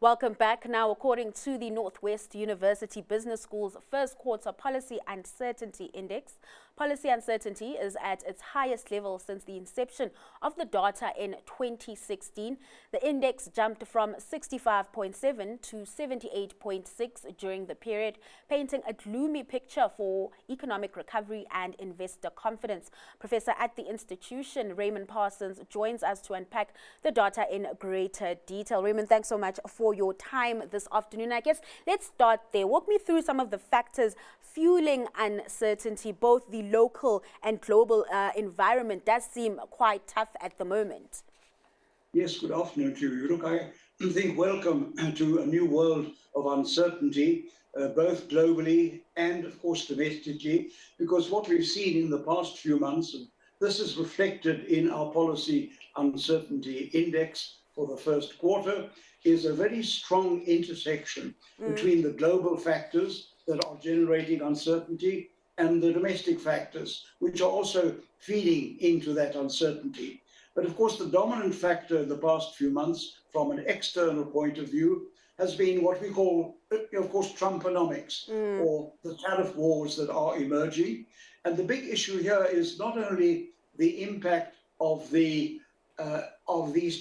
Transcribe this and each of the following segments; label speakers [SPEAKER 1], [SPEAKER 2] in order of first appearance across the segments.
[SPEAKER 1] Welcome back. Now, according to the Northwest University Business School's first quarter Policy Uncertainty Index, policy uncertainty is at its highest level since the inception of the data in 2016. The index jumped from 65.7 to 78.6 during the period, painting a gloomy picture for economic recovery and investor confidence. Professor at the institution, Raymond Parsons, joins us to unpack the data in greater detail. Raymond, thanks so much for your time this afternoon. I guess let's start there. Walk me through some of the factors fueling uncertainty. Both the local and global environment does seem quite tough at the moment.
[SPEAKER 2] Yes, good afternoon to you. Look, I think welcome to a new world of uncertainty, both globally and, of course, domestically, because what we've seen in the past few months, and this is reflected in our policy uncertainty index for the first quarter, is a very strong intersection between the global factors that are generating uncertainty and the domestic factors, which are also feeding into that uncertainty. But of course, the dominant factor in the past few months, from an external point of view, has been what we call, of course, Trumponomics, or the tariff wars that are emerging. And the big issue here is not only the impact of these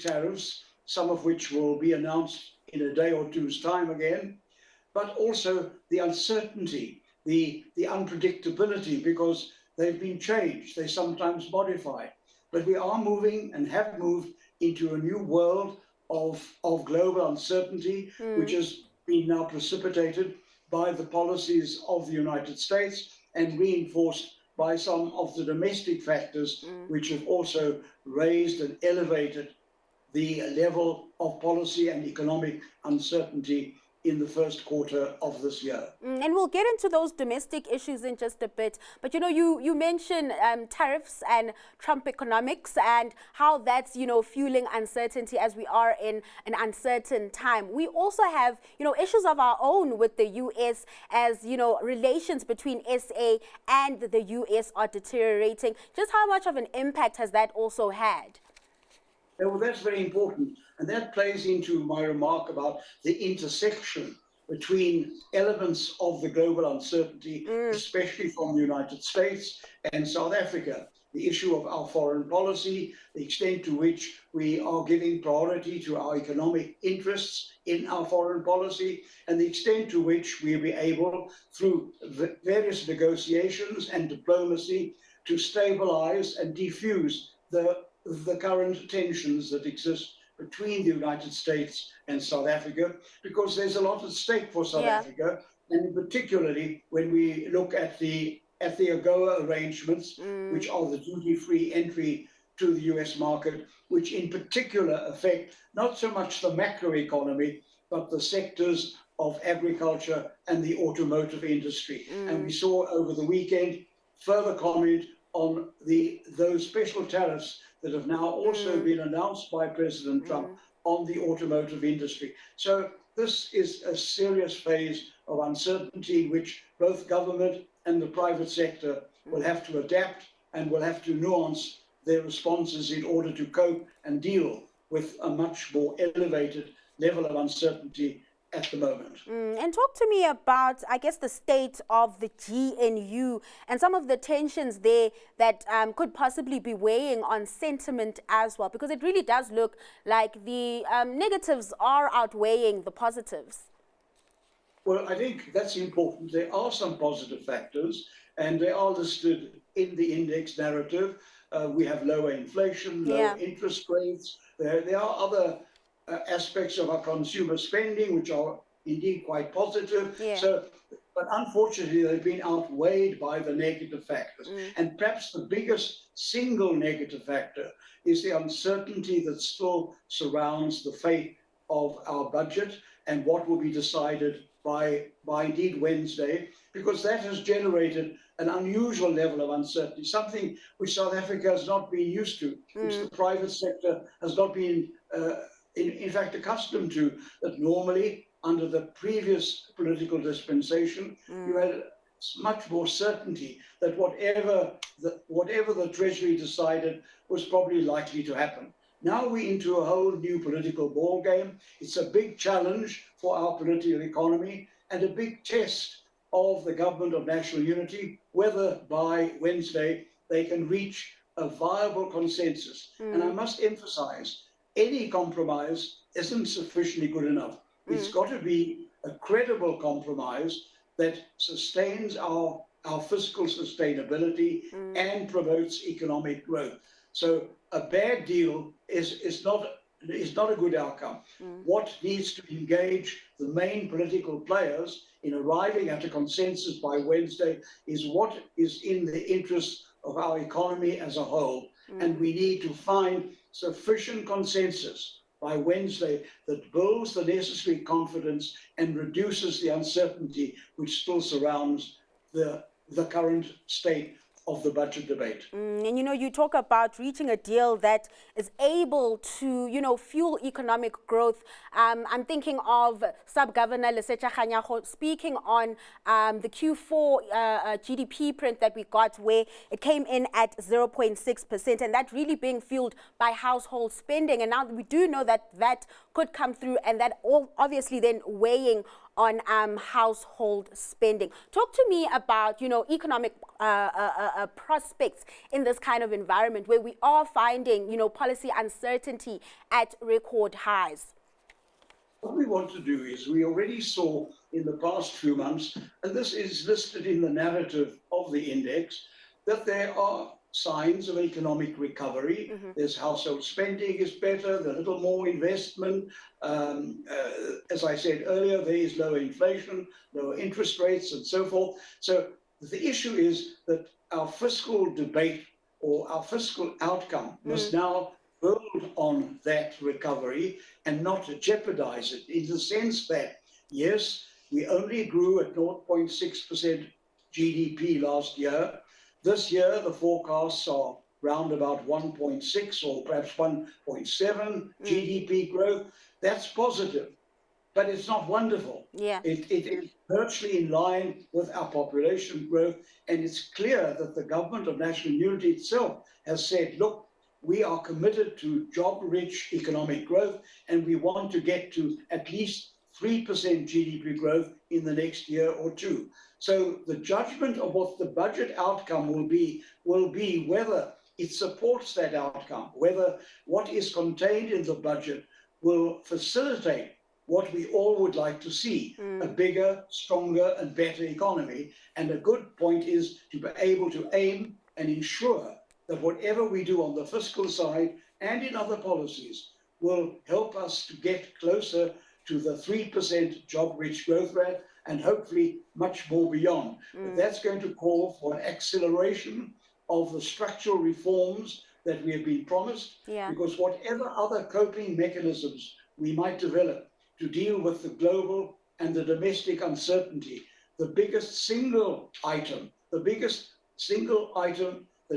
[SPEAKER 2] tariffs, some of which will be announced in a day or two's time again, but also the uncertainty, the unpredictability, because they've been changed, they sometimes modified. But we are moving and have moved into a new world of global uncertainty, which has been now precipitated by the policies of the United States and reinforced by some of the domestic factors, which have also raised and elevated the level of policy and economic uncertainty in the first quarter of this year.
[SPEAKER 1] And we'll get into those domestic issues in just a bit. But, you mentioned tariffs and Trump economics and how that's, fueling uncertainty as we are in an uncertain time. We also have, issues of our own with the U.S. as, relations between SA and the U.S. are deteriorating. Just how much of an impact has that also had?
[SPEAKER 2] Well, that's very important. And that plays into my remark about the intersection between elements of the global uncertainty, especially from the United States and South Africa. The issue of our foreign policy, the extent to which we are giving priority to our economic interests in our foreign policy, and the extent to which we'll be able, through various negotiations and diplomacy, to stabilize and defuse the current tensions that exist between the United States and South Africa, because there's a lot at stake for South Africa, and particularly when we look at the AGOA arrangements, which are the duty-free entry to the US market, which in particular affect not so much the macroeconomy, but the sectors of agriculture and the automotive industry. And we saw over the weekend further comment on those special tariffs that have now also been announced by President Trump on the automotive industry. So this is a serious phase of uncertainty in which both government and the private sector will have to adapt and will have to nuance their responses in order to cope and deal with a much more elevated level of uncertainty at the moment.
[SPEAKER 1] And talk to me about, I guess, the state of the GNU and some of the tensions there that could possibly be weighing on sentiment as well, because it really does look like the negatives are outweighing the positives.
[SPEAKER 2] Well, I think that's important. There are some positive factors, and they are listed in the index narrative. We have lower inflation, lower interest rates. There are other aspects of our consumer spending, which are indeed quite positive. But unfortunately, they've been outweighed by the negative factors. And perhaps the biggest single negative factor is the uncertainty that still surrounds the fate of our budget and what will be decided by indeed Wednesday, because that has generated an unusual level of uncertainty, something which South Africa has not been used to, which the private sector has not been in fact accustomed to, that normally under the previous political dispensation, you had much more certainty that whatever the Treasury decided was probably likely to happen. Now we're into a whole new political ball game. It's a big challenge for our political economy and a big test of the government of national unity, whether by Wednesday they can reach a viable consensus. And I must emphasize, any compromise isn't sufficiently good enough. It's got to be a credible compromise that sustains our fiscal sustainability and promotes economic growth. So a bad deal is not a good outcome. What needs to engage the main political players in arriving at a consensus by Wednesday is what is in the interest of our economy as a whole. And we need to find sufficient consensus by Wednesday that builds the necessary confidence and reduces the uncertainty which still surrounds the current state of the budget debate.
[SPEAKER 1] And you talk about reaching a deal that is able to, fuel economic growth. I'm thinking of Sub-Governor Lesetja Kganyago speaking on the Q4 GDP print that we got, where it came in at 0.6%, and that really being fueled by household spending. And now we do know that could come through, and that all obviously then weighing on household spending. Talk to me about, economic prospects in this kind of environment where we are finding, policy uncertainty at record highs.
[SPEAKER 2] What we want to do is, we already saw in the past few months, and this is listed in the narrative of the index, that there are signs of economic recovery. There's household spending is better, there's a little more investment. As I said earlier, there is lower inflation, lower interest rates, and so forth. So the issue is that our fiscal debate or our fiscal outcome must now build on that recovery and not jeopardize it, in the sense that, yes, we only grew at 0.6% GDP last year. This year, the forecasts are round about 1.6 or perhaps 1.7 GDP growth. That's positive, but it's not wonderful.
[SPEAKER 1] Yeah.
[SPEAKER 2] It is virtually in line with our population growth, and it's clear that the government of national unity itself has said, look, we are committed to job-rich economic growth, and we want to get to at least 3% GDP growth in the next year or two. So the judgment of what the budget outcome will be whether it supports that outcome, whether what is contained in the budget will facilitate what we all would like to see, a bigger, stronger, and better economy. And a good point is to be able to aim and ensure that whatever we do on the fiscal side and in other policies will help us to get closer to the 3% job-rich growth rate, and hopefully much more beyond. But that's going to call for an acceleration of the structural reforms that we have been promised, because whatever other coping mechanisms we might develop to deal with the global and the domestic uncertainty, the biggest single item that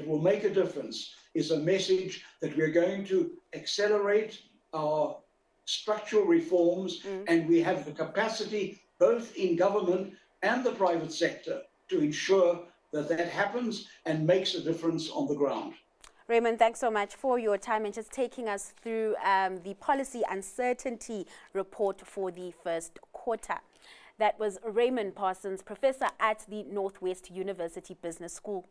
[SPEAKER 2] will make a difference is a message that we're going to accelerate our structural reforms, and we have the capacity, both in government and the private sector, to ensure that that happens and makes a difference on the ground.
[SPEAKER 1] Raymond, thanks so much for your time and just taking us through the policy uncertainty report for the first quarter. That was Raymond Parsons, professor at the Northwest University Business School.